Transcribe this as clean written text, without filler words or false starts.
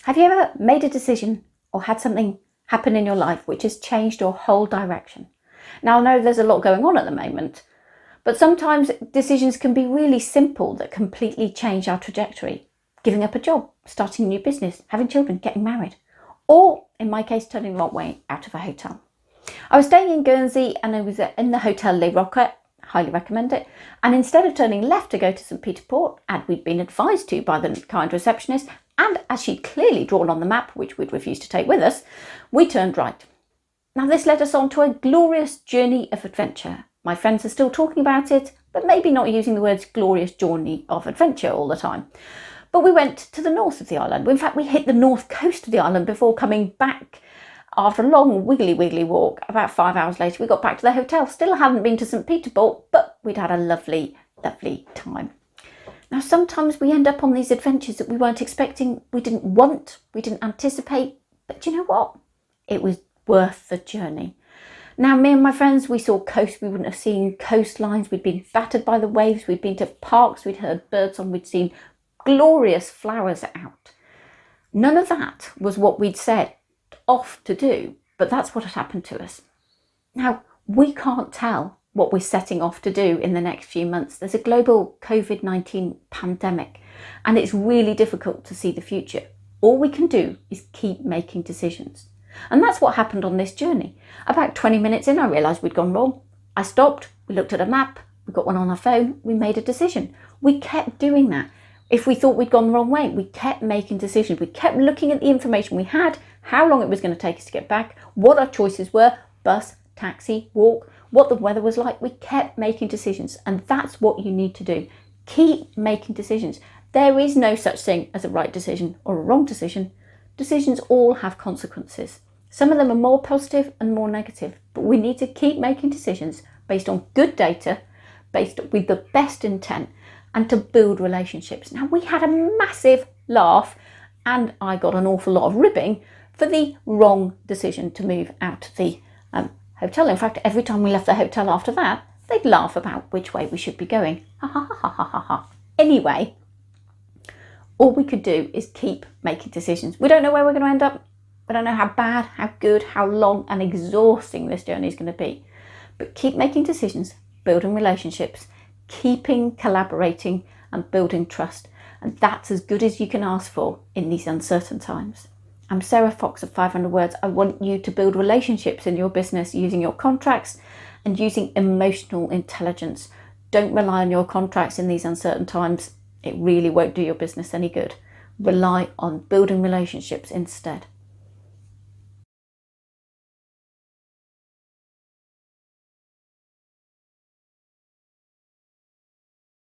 Have you ever made a decision or had something happen in your life which has changed your whole direction? Now, I know there's a lot going on at the moment, but sometimes decisions can be really simple that completely change our trajectory. Giving up a job, starting a new business, having children, getting married, or in my case, turning the wrong way out of a hotel. I was staying in Guernsey and I was in the Hotel Le Roquette, highly recommend it. And instead of turning left to go to St. Peter Port, as we'd been advised to by the kind receptionist, and as she'd clearly drawn on the map, which we'd refused to take with us, we turned right. Now this led us on to a glorious journey of adventure. My friends are still talking about it, but maybe not using the words glorious journey of adventure all the time. But we went to the north of the island. In fact, we hit the north coast of the island before coming back. After a long wiggly walk, about 5 hours later, we got back to the hotel. Still hadn't been to St. Peter Port, but we'd had a lovely time. Now, sometimes we end up on these adventures that we weren't expecting, we didn't want, we didn't anticipate, but you know what? It was worth the journey. Now, me and my friends, we saw coast, we wouldn't have seen coastlines, we'd been battered by the waves, we'd been to parks, we'd heard birds song, we'd seen glorious flowers out. None of that was what we'd set off to do, but that's what had happened to us. Now, we can't tell what we're setting off to do in the next few months. There's a global COVID-19 pandemic and it's really difficult to see the future. All we can do is keep making decisions. And that's what happened on this journey. About 20 minutes in, I realised we'd gone wrong. I stopped, we looked at a map, we got one on our phone, we made a decision. We kept doing that. If we thought we'd gone the wrong way, we kept making decisions. We kept looking at the information we had, how long it was going to take us to get back, what our choices were, bus, taxi, walk, what the weather was like. We kept making decisions, and that's what you need to do. Keep making decisions. There is no such thing as a right decision or a wrong decision. Decisions all have consequences. Some of them are more positive and more negative, but we need to keep making decisions based on good data, based with the best intent, and to build relationships. Now, we had a massive laugh and I got an awful lot of ribbing for the wrong decision to move out of the hotel. In fact, every time we left the hotel after that, they'd laugh about which way we should be going. Ha ha ha ha ha ha. Anyway, all we could do is keep making decisions. We don't know where we're going to end up. We don't know how bad, how good, how long and exhausting this journey is going to be. But keep making decisions, building relationships, keeping collaborating and building trust. And that's as good as you can ask for in these uncertain times. I'm Sarah Fox of 500 Words. I want you to build relationships in your business using your contracts and using emotional intelligence. Don't rely on your contracts in these uncertain times. It really won't do your business any good. Rely on building relationships instead.